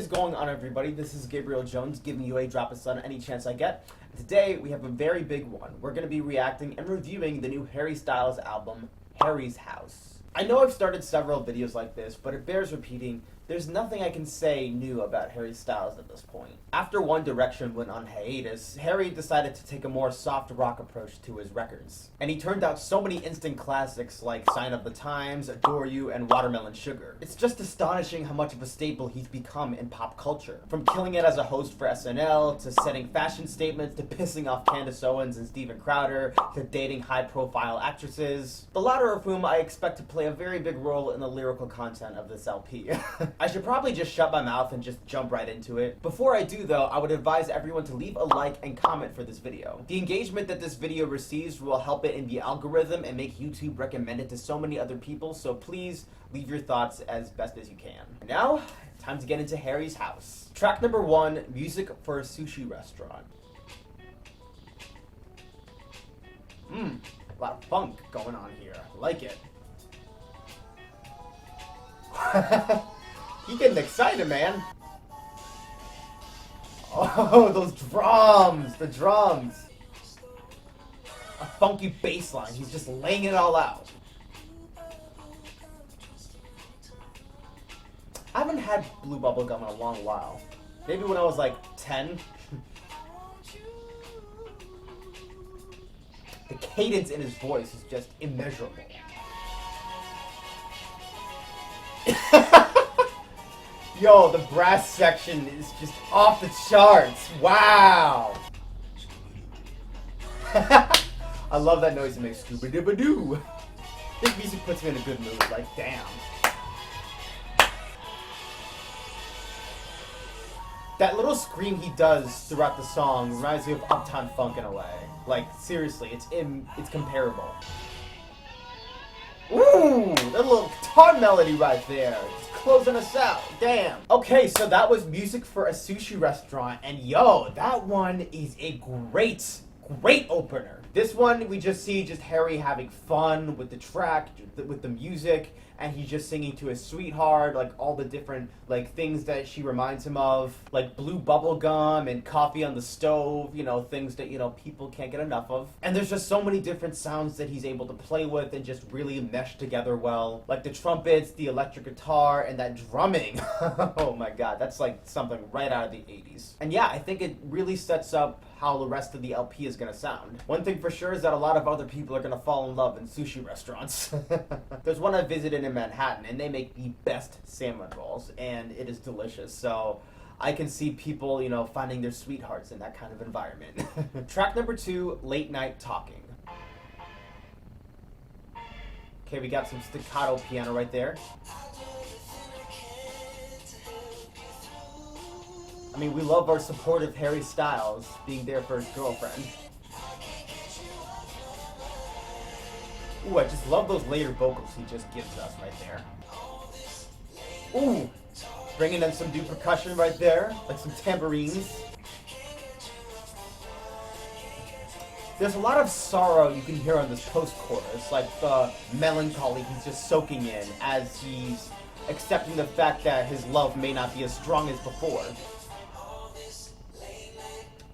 is going on, everybody? This is Gabriel Jones giving you a drop of sun any chance I get. Today we have a very big one. We're going to be reacting and reviewing the new Harry Styles album, Harry's House. I know I've started several videos like this, but it bears repeating. There's nothing I can say new about Harry Styles at this point. After One Direction went on hiatus, Harry decided to take a more soft rock approach to his records. And he turned out so many instant classics like Sign of the Times, Adore You, and Watermelon Sugar. It's just astonishing how much of a staple he's become in pop culture. From killing it as a host for SNL, to setting fashion statements, to pissing off Candace Owens and Steven Crowder, to dating high-profile actresses, the latter of whom I expect to play a very big role in the lyrical content of this LP. I should probably just shut my mouth and just jump right into it. Before I do though, I would advise everyone to leave a like and comment for this video. The engagement that this video receives will help it in the algorithm and make YouTube recommend it to so many other people, so please leave your thoughts as best as you can. Now, time to get into Harry's House. Track number 1, Music for a Sushi Restaurant. A lot of funk going on here. I like it. He getting excited, man. Oh, those drums, the drums. A funky bass line. He's just laying it all out. I haven't had blue bubble gum in a long while. Maybe when I was like 10. The cadence in his voice is just immeasurable. Yo, the brass section is just off the charts. Wow. I love that noise it makes. Scooby-dooba-doo. This music puts me in a good mood. Like, damn. That little scream he does throughout the song reminds me of Uptown Funk in a way. Like, seriously, it's comparable. Ooh, that little guitar melody right there. Just closing us out. Damn. Okay, so that was Music for a Sushi Restaurant. And yo, that one is a great opener. This one, we just see just Harry having fun with the track, with the music, and he's just singing to his sweetheart, like all the different like things that she reminds him of, like blue bubble gum and coffee on the stove, you know, things that, you know, people can't get enough of. And there's just so many different sounds that he's able to play with and just really mesh together well, like the trumpets, the electric guitar, and that drumming. Oh my god, that's like something right out of the 80s. And yeah, I think it really sets up how the rest of the LP is gonna sound. One thing for sure is that a lot of other people are gonna fall in love in sushi restaurants. There's one I visited in Manhattan, and they make the best salmon rolls, and it is delicious. So I can see people, you know, finding their sweethearts in that kind of environment. Track number 2, Late Night Talking. Okay, we got some staccato piano right there. I mean, we love our supportive Harry Styles being there for his girlfriend. Ooh, I just love those later vocals he just gives us right there. Ooh, bringing in some new percussion right there, like some tambourines. There's a lot of sorrow you can hear on this post-chorus, like the melancholy he's just soaking in as he's accepting the fact that his love may not be as strong as before.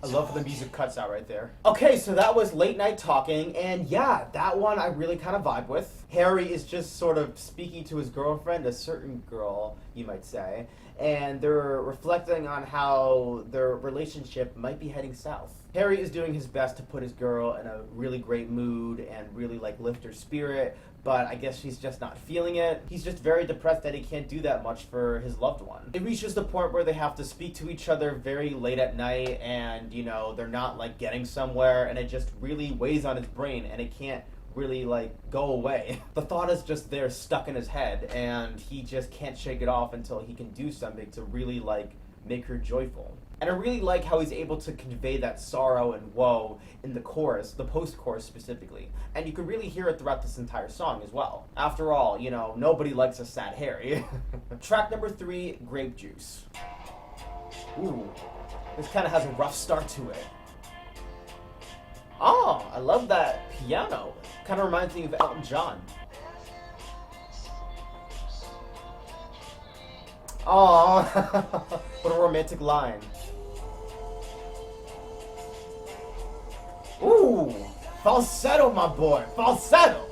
I love how the music cuts out right there. Okay, so that was Late Night Talking, and yeah, that one I really kind of vibe with. Harry is just sort of speaking to his girlfriend, a certain girl, you might say, and they're reflecting on how their relationship might be heading south. Harry is doing his best to put his girl in a really great mood and really like lift her spirit, but I guess she's just not feeling it. He's just very depressed that he can't do that much for his loved one. It reaches the point where they have to speak to each other very late at night, and you know, they're not like getting somewhere, and it just really weighs on his brain, and it can't really like go away. The thought is just there stuck in his head, and he just can't shake it off until he can do something to really like make her joyful. And I really like how he's able to convey that sorrow and woe in the chorus, the post-chorus specifically. And you can really hear it throughout this entire song as well. After all, you know, nobody likes a sad Harry. Track number 3, Grape Juice. Ooh, this kind of has a rough start to it. Oh, I love that piano. Kind of reminds me of Elton John. Aww. What a romantic line. Ooh, falsetto, my boy, falsetto.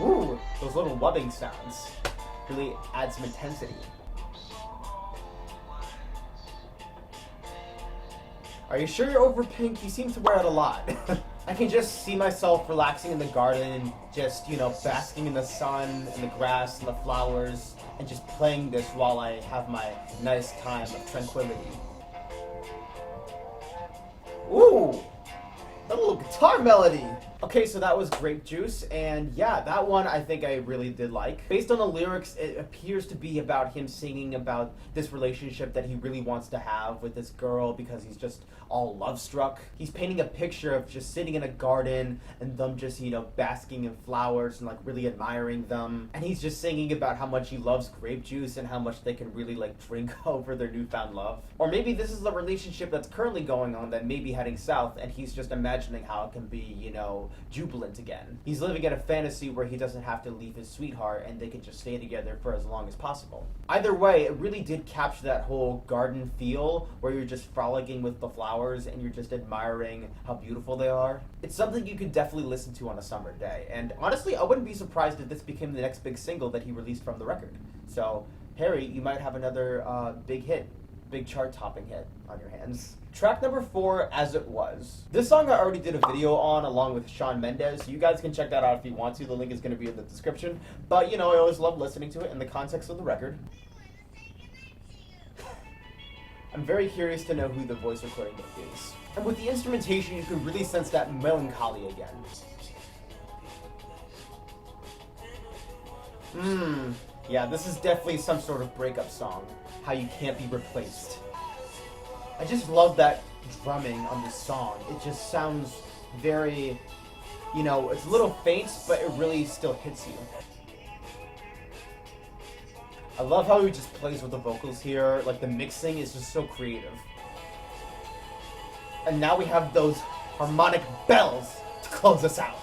Ooh, those little wubbing sounds really add some intensity. Are you sure you're over pink? You seem to wear it a lot. I can just see myself relaxing in the garden, just, you know, basking in the sun and the grass and the flowers, and just playing this while I have my nice time of tranquility. Ooh, that little guitar melody. Okay, so that was Grape Juice, and yeah, that one I think I really did like. Based on the lyrics, it appears to be about him singing about this relationship that he really wants to have with this girl because he's just all love-struck. He's painting a picture of just sitting in a garden and them just, you know, basking in flowers and like really admiring them. And he's just singing about how much he loves grape juice and how much they can really like drink over their newfound love. Or maybe this is the relationship that's currently going on that may be heading south and he's just imagining how it can be, you know, jubilant again. He's living in a fantasy where he doesn't have to leave his sweetheart and they can just stay together for as long as possible. Either way, it really did capture that whole garden feel where you're just frolicking with the flowers and you're just admiring how beautiful they are. It's something you could definitely listen to on a summer day, and honestly, I wouldn't be surprised if this became the next big single that he released from the record. So, Harry, you might have another big hit, big chart-topping hit on your hands. Track number 4, As It Was. This song I already did a video on along with Shawn Mendes, so you guys can check that out if you want to. The link is going to be in the description. But, you know, I always love listening to it in the context of the record. I'm very curious to know who the voice recording is. And with the instrumentation, you can really sense that melancholy again. Yeah, this is definitely some sort of breakup song. How You Can't Be Replaced. I just love that drumming on this song. It just sounds very, you know, it's a little faint, but it really still hits you. I love how he just plays with the vocals here. Like, the mixing is just so creative. And now we have those harmonic bells to close us out.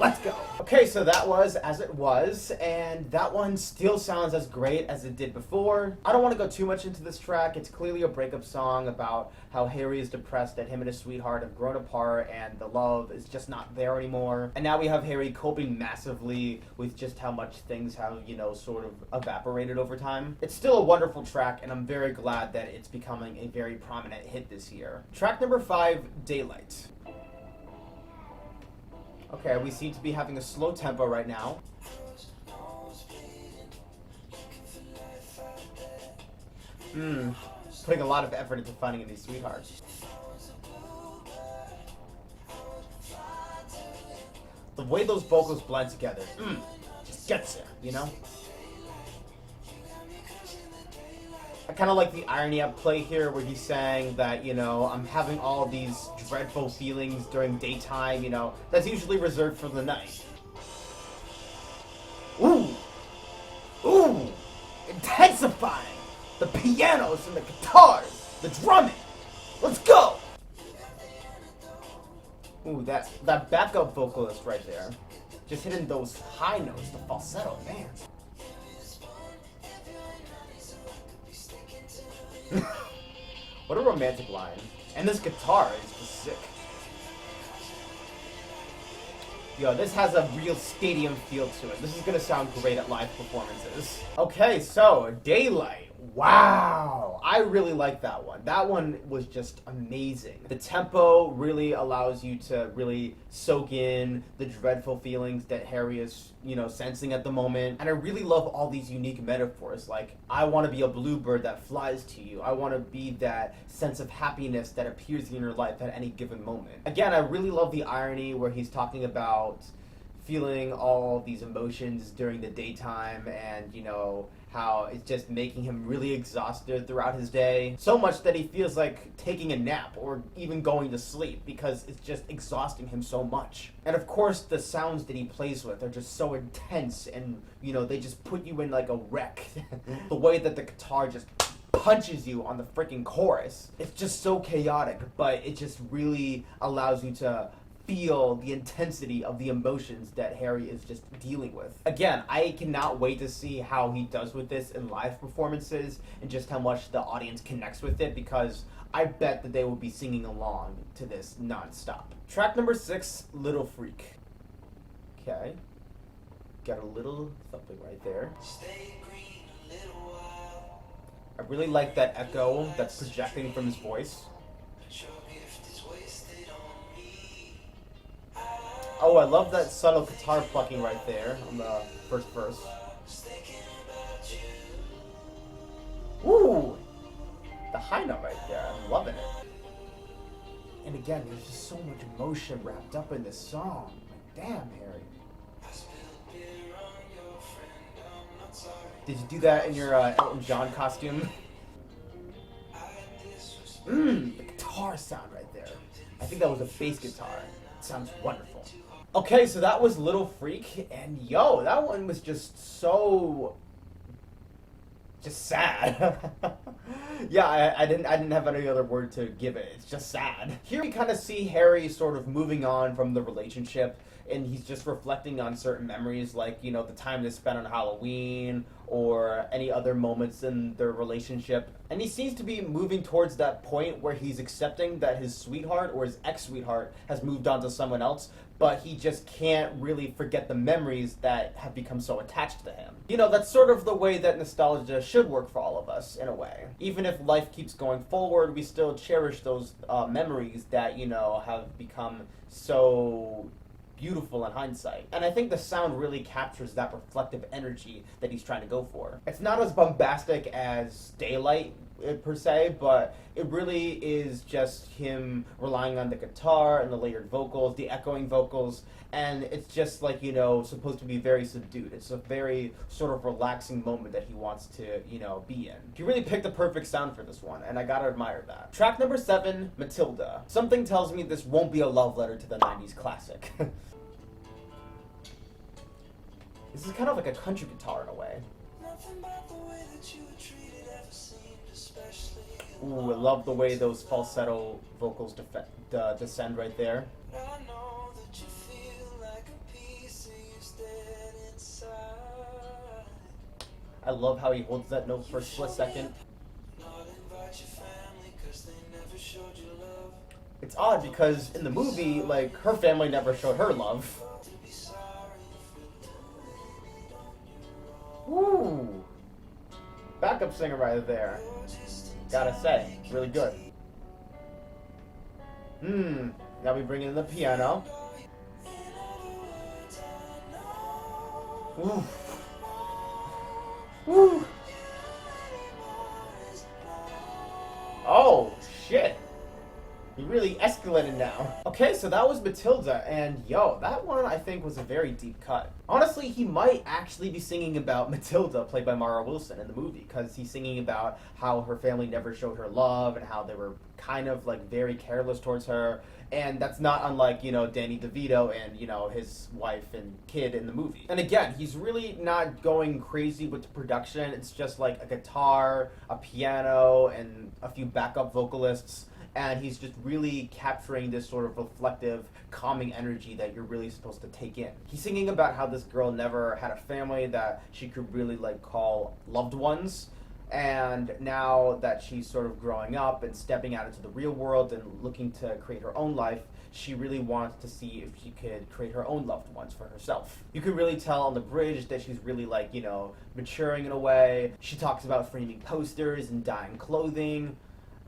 Let's go. Okay, so that was As It Was, and that one still sounds as great as it did before. I don't want to go too much into this track. It's clearly a breakup song about how Harry is depressed that him and his sweetheart have grown apart and the love is just not there anymore. And now we have Harry coping massively with just how much things have, you know, sort of evaporated over time. It's still a wonderful track, and I'm very glad that it's becoming a very prominent hit this year. Track number 5, Daylight. Okay, we seem to be having a slow tempo right now. Putting a lot of effort into finding a new sweetheart. The way those vocals blend together, just gets there, you know? I kind of like the irony at play here where he's saying that, you know, I'm having all these dreadful feelings during daytime, you know, that's usually reserved for the night. Ooh! Ooh! Intensifying! The pianos and the guitars! The drumming! Let's go! Ooh, that backup vocalist right there. Just hitting those high notes, the falsetto, man. What a romantic line. And this guitar is just sick. Yo, this has a real stadium feel to it. This is gonna sound great at live performances. Okay, so, Daylight. Wow, I really like that one. That one was just amazing. The tempo really allows you to really soak in the dreadful feelings that Harry is, you know, sensing at the moment. And I really love all these unique metaphors, like, I want to be a bluebird that flies to you. I want to be that sense of happiness that appears in your life at any given moment. Again, I really love the irony where he's talking about feeling all these emotions during the daytime and, you know, how it's just making him really exhausted throughout his day. So much that he feels like taking a nap or even going to sleep because it's just exhausting him so much. And of course, the sounds that he plays with are just so intense and, you know, they just put you in like a wreck. The way that the guitar just punches you on the freaking chorus. It's just so chaotic, but it just really allows you to feel the intensity of the emotions that Harry is just dealing with. Again, I cannot wait to see how he does with this in live performances and just how much the audience connects with it, because I bet that they will be singing along to this non-stop. Track number 6, Little Freak. Okay. Got a little something right there. I really like that echo that's projecting from his voice. Oh, I love that subtle guitar plucking right there on the first verse. Ooh! The high note right there, I'm loving it. And again, there's just so much emotion wrapped up in this song. Like, damn, Harry. Did you do that in your Elton John costume? The guitar sound right there. I think that was a bass guitar. It sounds wonderful. Okay, so that was Little Freak, and yo, that one was just so... just sad. Yeah, I didn't have any other word to give it. It's just sad. Here we kind of see Harry sort of moving on from the relationship, and he's just reflecting on certain memories, like, you know, the time they spent on Halloween or any other moments in their relationship. And he seems to be moving towards that point where he's accepting that his sweetheart or his ex-sweetheart has moved on to someone else, but he just can't really forget the memories that have become so attached to him. You know, that's sort of the way that nostalgia should work for all of us, in a way. Even if life keeps going forward, we still cherish those memories that, you know, have become so beautiful in hindsight. And I think the sound really captures that reflective energy that he's trying to go for. It's not as bombastic as Daylight, per se, but it really is just him relying on the guitar and the layered vocals, the echoing vocals, and it's just like, you know, supposed to be very subdued. It's a very sort of relaxing moment that he wants to, you know, be in. He really picked the perfect sound for this one, and I gotta admire that. Track number 7, Matilda. Something tells me this won't be a love letter to the 90s classic. This is kind of like a country guitar in a way. Ooh, I love the way those falsetto vocals descend right there. I love how he holds that note for a split second. It's odd because in the movie, like, her family never showed her love. Woo! Backup singer right there. Gotta say, really good. Now we bring in the piano. Ooh. Woo! Oh, shit. He really escalated now. Okay, so that was Matilda, and yo, that one I think was a very deep cut. Honestly, he might actually be singing about Matilda, played by Mara Wilson in the movie, because he's singing about how her family never showed her love and how they were kind of like very careless towards her. And that's not unlike, you know, Danny DeVito and, you know, his wife and kid in the movie. And again, he's really not going crazy with the production. It's just like a guitar, a piano, and a few backup vocalists. And he's just really capturing this sort of reflective, calming energy that you're really supposed to take in. He's singing about how this girl never had a family that she could really like call loved ones. And now that she's sort of growing up and stepping out into the real world and looking to create her own life, she really wants to see if she could create her own loved ones for herself. You could really tell on the bridge that she's really like, you know, maturing in a way. She talks about framing posters and dyeing clothing.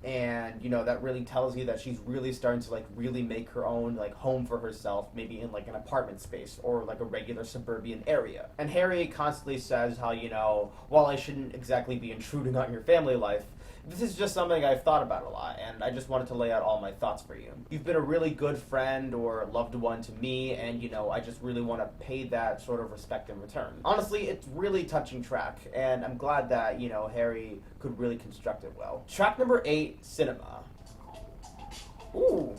And, you know, that really tells you that she's really starting to, like, really make her own, like, home for herself, maybe in, like, an apartment space or, like, a regular suburban area. And Harry constantly says how, you know, while I shouldn't exactly be intruding on your family life, this is just something I've thought about a lot, and I just wanted to lay out all my thoughts for you. You've been a really good friend or loved one to me, and, you know, I just really want to pay that sort of respect in return. Honestly, it's really touching track, and I'm glad that, you know, Harry could really construct it well. Track number 8, Cinema. Ooh.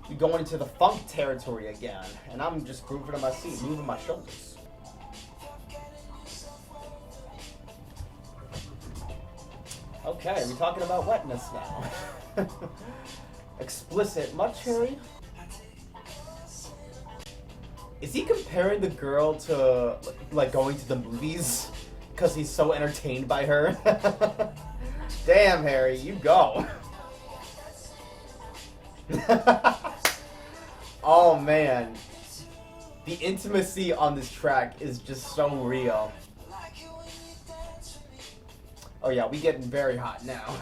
We're going into the funk territory again, and I'm just grooving in my seat, moving my shoulders. Okay, we're talking about wetness now. Explicit much, Harry? Is he comparing the girl to, like, going to the movies? Because he's so entertained by her? Damn, Harry, you go. Oh, man. The intimacy on this track is just so real. Oh, yeah, we getting very hot now.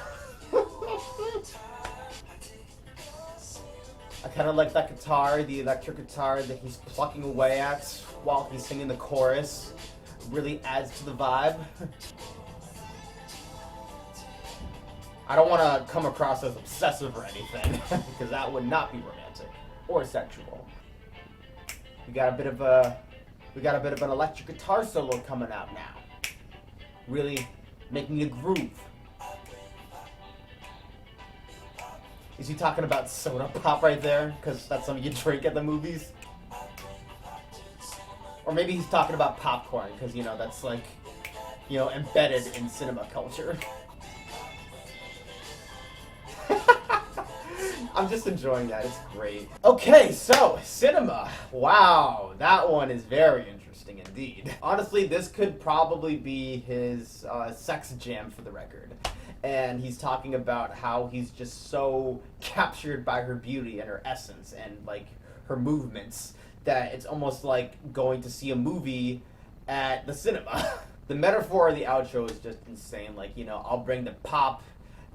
I kind of like that guitar, the electric guitar that he's plucking away at while he's singing the chorus. Really adds to the vibe. I don't want to come across as obsessive or anything, because that would not be romantic or sexual. We got a bit of an electric guitar solo coming out now. Really making a groove. Is he talking about soda pop right there? Because that's something you drink at the movies? Or maybe he's talking about popcorn, because, you know, that's like, you know, embedded in cinema culture. I'm just enjoying that. It's great. Okay, so, cinema. Wow, that one is very interesting indeed. Honestly, this could probably be his sex jam for the record. And he's talking about how he's just so captured by her beauty and her essence and, like, her movements that it's almost like going to see a movie at the cinema. The metaphor of the outro is just insane. Like, you know, I'll bring the pop,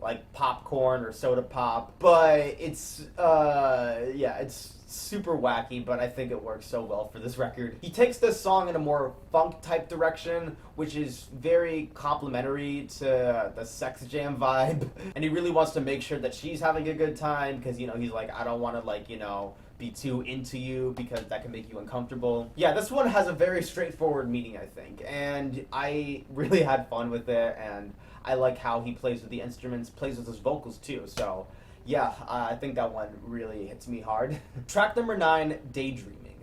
like popcorn or soda pop, but it's, yeah, it's super wacky, but I think it works so well for this record. He takes this song in a more funk type direction, which is very complimentary to the sex jam vibe, and he really wants to make sure that she's having a good time, because, you know, he's like, I don't want to, like, you know, be too into you because that can make you uncomfortable. Yeah, this one has a very straightforward meaning, I think, and I really had fun with it, and I like how he plays with the instruments, plays with his vocals too, so yeah, I think that one really hits me hard. Track number 9, Daydreaming.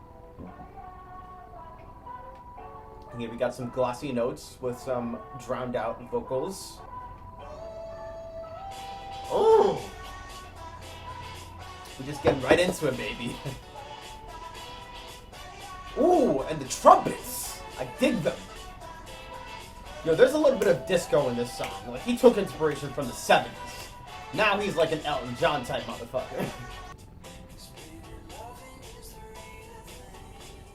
Here we got some glossy notes with some drowned out vocals. Oh! We're just getting right into it, baby. Ooh, and the trumpets! I dig them. Yo, there's a little bit of disco in this song. Like, he took inspiration from the 70s. Now he's like an Elton John type motherfucker.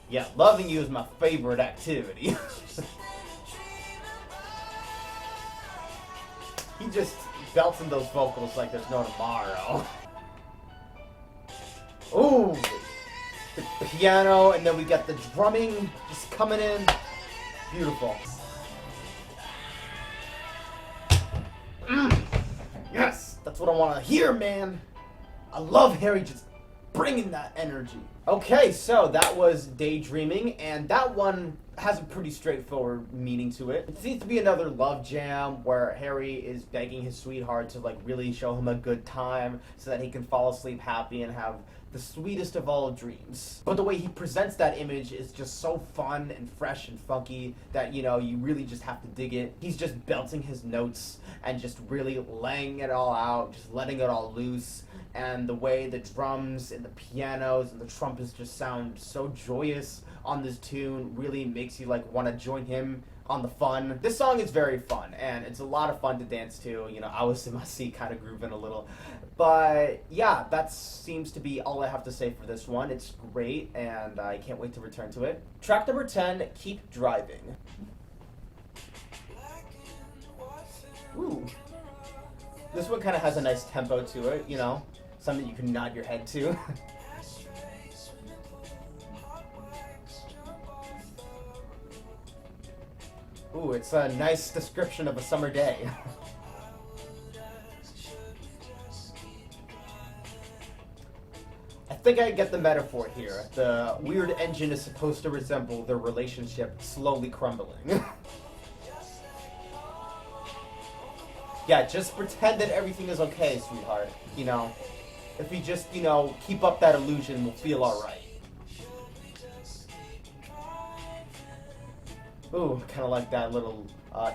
Yeah, loving you is my favorite activity. He just belts in those vocals like there's no tomorrow. Ooh, the piano, and then we got the drumming just coming in. Beautiful. Yes, that's what I want to hear, man. I love Harry just bringing that energy. Okay, so that was Daydreaming, and that one has a pretty straightforward meaning to it. It seems to be another love jam where Harry is begging his sweetheart to, like, really show him a good time so that he can fall asleep happy and have the sweetest of all dreams. But the way he presents that image is just so fun and fresh and funky that, you know, you really just have to dig it. He's just belting his notes and just really laying it all out, just letting it all loose. And the way the drums and the pianos and the trumpets just sound so joyous on this tune really makes you, like, want to join him on the fun. This song is very fun, and it's a lot of fun to dance to. You know, I was in my seat kind of grooving a little. But yeah, that seems to be all I have to say for this one. It's great, and I can't wait to return to it. Track number 10, Keep Driving. Ooh. This one kind of has a nice tempo to it, you know? Something you can nod your head to. Ooh, it's a nice description of a summer day. I think I get the metaphor here. The weird engine is supposed to resemble their relationship slowly crumbling. Yeah, just pretend that everything is okay, sweetheart. You know, if we just, you know, keep up that illusion, we'll feel alright. Ooh, kind of like that little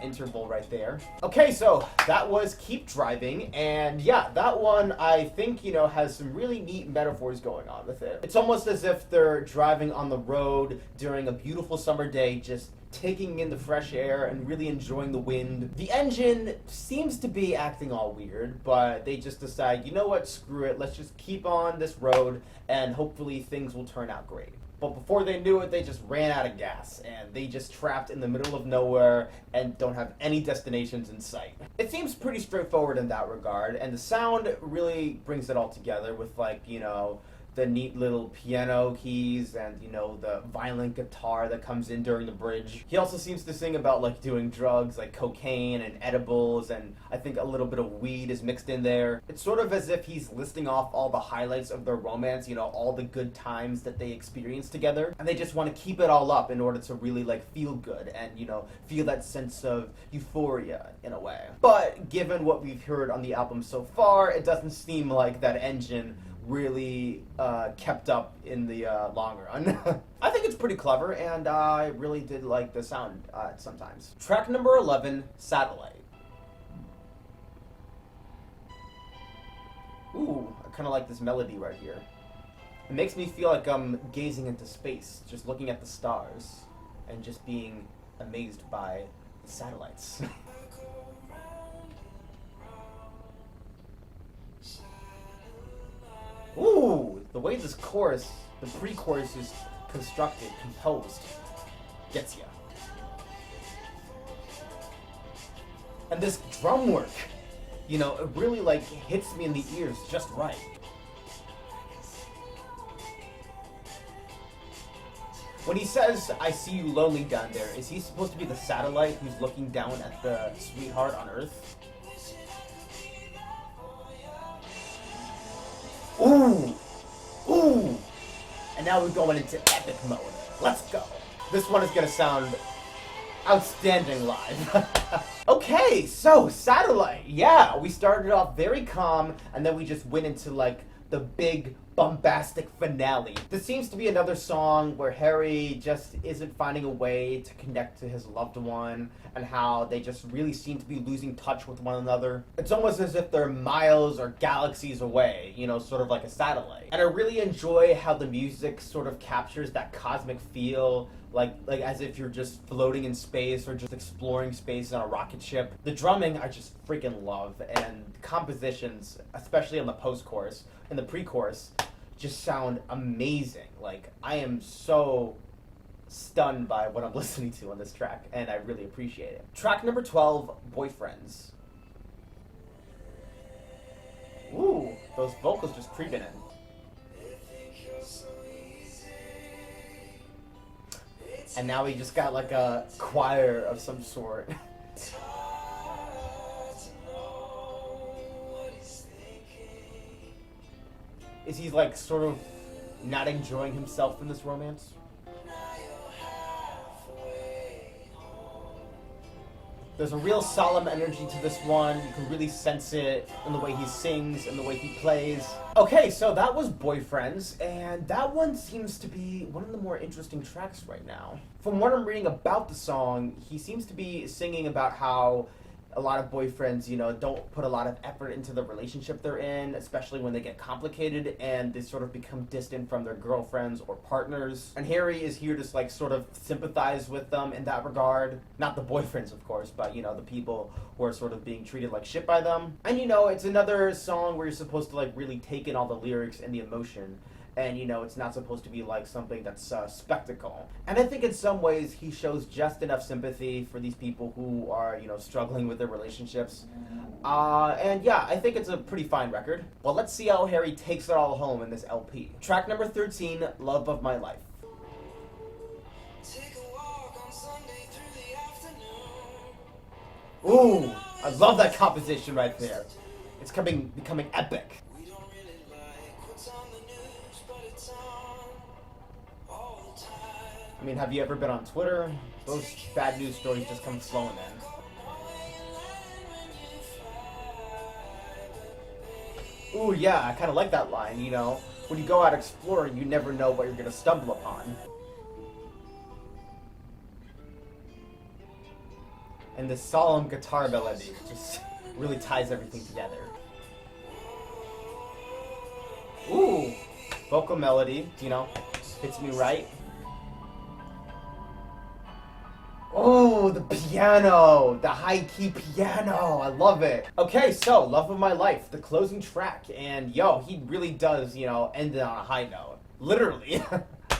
interval right there. Okay, so that was Keep Driving, and yeah, that one I think, you know, has some really neat metaphors going on with it. It's almost as if they're driving on the road during a beautiful summer day, just taking in the fresh air and really enjoying the wind. The engine seems to be acting all weird, but they just decide, you know what, screw it, let's just keep on this road and hopefully things will turn out great. But before they knew it, they just ran out of gas, and they just trapped in the middle of nowhere and don't have any destinations in sight. It seems pretty straightforward in that regard, and the sound really brings it all together with, like, you know, the neat little piano keys and, you know, the violent guitar that comes in during the bridge. He also seems to sing about, like, doing drugs like cocaine and edibles, and I think a little bit of weed is mixed in there. It's sort of as if he's listing off all the highlights of their romance, you know, all the good times that they experienced together, and they just want to keep it all up in order to really, like, feel good and, you know, feel that sense of euphoria in a way. But given what we've heard on the album so far, it doesn't seem like that engine really kept up in the long run. I think it's pretty clever, and I really did like the sound sometimes. Track number 11, Satellite. Ooh, I kind of like this melody right here. It makes me feel like I'm gazing into space, just looking at the stars, and just being amazed by the satellites. Ooh, the way this chorus, the pre-chorus is constructed, composed, gets ya. And this drum work, you know, it really, like, hits me in the ears just right. When he says, "I see you lonely down there," is he supposed to be the satellite who's looking down at the sweetheart on Earth? Ooh! Ooh! And now we're going into epic mode. Let's go! This one is gonna sound outstanding live. Okay, so Satellite. Yeah, we started off very calm, and then we just went into, like, the big bombastic finale. This seems to be another song where Harry just isn't finding a way to connect to his loved one, and how they just really seem to be losing touch with one another. It's almost as if they're miles or galaxies away, you know, sort of like a satellite. And I really enjoy how the music sort of captures that cosmic feel, like as if you're just floating in space or just exploring space on a rocket ship. The drumming I just freaking love, and compositions, especially on the post-chorus and the pre-chorus, just sound amazing. Like, I am so stunned by what I'm listening to on this track, and I really appreciate it. Track number 12, Boyfriends. Ooh, those vocals just creeping in. And now we just got like a choir of some sort. Is he like sort of not enjoying himself in this romance? There's a real solemn energy to this one. You can really sense it in the way he sings and the way he plays. Okay, so that was Boyfriends, and that one seems to be one of the more interesting tracks right now. From what I'm reading about the song, he seems to be singing about how a lot of boyfriends, you know, don't put a lot of effort into the relationship they're in, especially when they get complicated and they sort of become distant from their girlfriends or partners. And Harry is here to like sort of sympathize with them in that regard. Not the boyfriends, of course, but, you know, the people who are sort of being treated like shit by them. And, you know, it's another song where you're supposed to like really take in all the lyrics and the emotion. And, you know, it's not supposed to be like something that's spectacle. And I think in some ways he shows just enough sympathy for these people who are, you know, struggling with their relationships. And yeah, I think it's a pretty fine record. Well, let's see how Harry takes it all home in this LP. Track number 13, Love of My Life. Ooh, I love that composition right there. It's becoming epic. I mean, have you ever been on Twitter? Those bad news stories just come flowing in. Ooh, yeah, I kind of like that line, you know? When you go out exploring, you never know what you're going to stumble upon. And the solemn guitar melody just really ties everything together. Ooh, vocal melody, you know, hits me right. Oh, the piano, the high-key piano, I love it. Okay, so, Love of My Life, the closing track, and yo, he really does, you know, end it on a high note. Literally.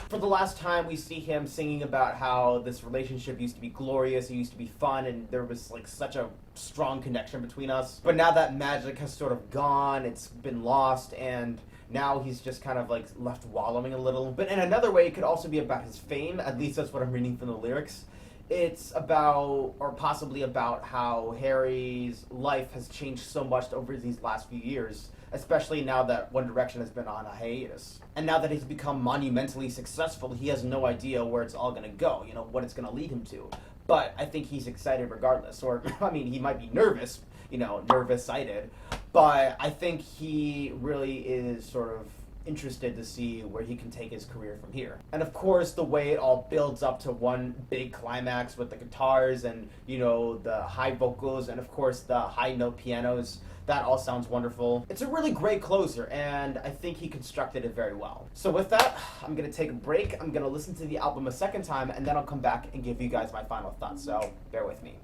For the last time, we see him singing about how this relationship used to be glorious, it used to be fun, and there was like such a strong connection between us. But now that magic has sort of gone, it's been lost, and now he's just kind of like left wallowing a little. But in another way, it could also be about his fame, at least that's what I'm reading from the lyrics. It's about, or possibly about, how Harry's life has changed so much over these last few years, especially now that One Direction has been on a hiatus. And now that he's become monumentally successful, he has no idea where it's all gonna go, you know, what it's gonna lead him to. But I think he's excited regardless, or, I mean, he might be nervous, you know, nervous-sighted, but I think he really is sort of interested to see where he can take his career from here. And of course, the way it all builds up to one big climax with the guitars and, you know, the high vocals and of course the high note pianos, that all sounds wonderful. It's a really great closer, and I think he constructed it very well. So with that, I'm gonna take a break, I'm gonna listen to the album a second time, and then I'll come back and give you guys my final thoughts, so bear with me.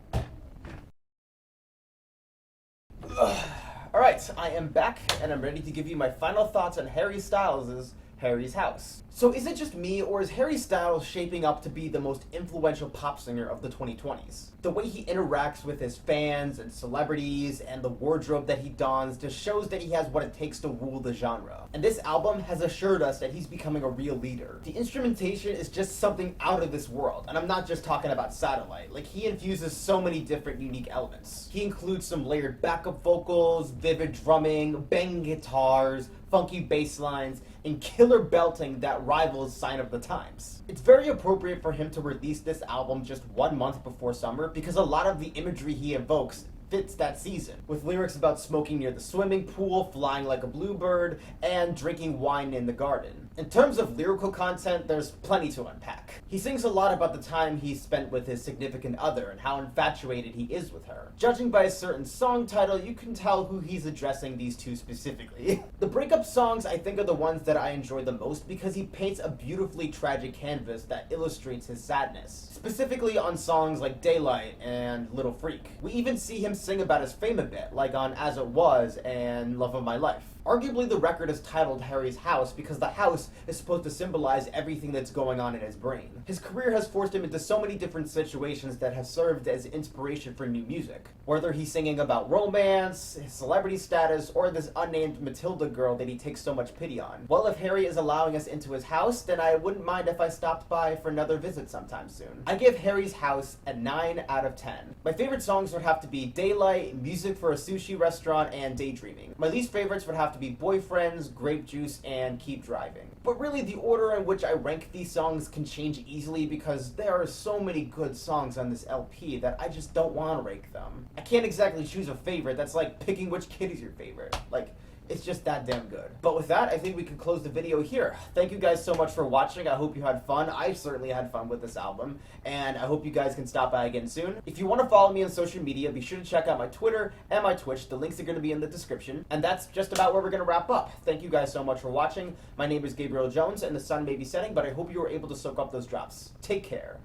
Alright, I am back, and I'm ready to give you my final thoughts on Harry Styles' Harry's House. So is it just me, or is Harry Styles shaping up to be the most influential pop singer of the 2020s? The way he interacts with his fans and celebrities and the wardrobe that he dons just shows that he has what it takes to rule the genre. And this album has assured us that he's becoming a real leader. The instrumentation is just something out of this world, and I'm not just talking about Satellite. Like, he infuses so many different unique elements. He includes some layered backup vocals, vivid drumming, banging guitars, funky bass lines, and killer belting that rivals Sign of the Times. It's very appropriate for him to release this album just 1 month before summer because a lot of the imagery he evokes fits that season, with lyrics about smoking near the swimming pool, flying like a bluebird, and drinking wine in the garden. In terms of lyrical content, there's plenty to unpack. He sings a lot about the time he spent with his significant other and how infatuated he is with her. Judging by a certain song title, you can tell who he's addressing these two specifically. The breakup songs, I think, are the ones that I enjoy the most because he paints a beautifully tragic canvas that illustrates his sadness, specifically on songs like Daylight and Little Freak. We even see him sing about his fame a bit, like on As It Was and Love of My Life. Arguably, the record is titled Harry's House because the house is supposed to symbolize everything that's going on in his brain. His career has forced him into so many different situations that have served as inspiration for new music. Whether he's singing about romance, his celebrity status, or this unnamed Matilda girl that he takes so much pity on. Well, if Harry is allowing us into his house, then I wouldn't mind if I stopped by for another visit sometime soon. I give Harry's House a 9 out of 10. My favorite songs would have to be Daylight, Music for a Sushi Restaurant, and Daydreaming. My least favorites would have to be Boyfriends, Grape Juice, and Keep Driving. But really, the order in which I rank these songs can change easily because there are so many good songs on this LP that I just don't want to rank them. I can't exactly choose a favorite. That's like picking which kid is your favorite. Like, it's just that damn good. But with that, I think we can close the video here. Thank you guys so much for watching. I hope you had fun. I certainly had fun with this album, and I hope you guys can stop by again soon. If you want to follow me on social media, be sure to check out my Twitter and my Twitch. The links are going to be in the description. And that's just about where we're going to wrap up. Thank you guys so much for watching. My name is Gabriel Jones, and the sun may be setting, but I hope you were able to soak up those drops. Take care.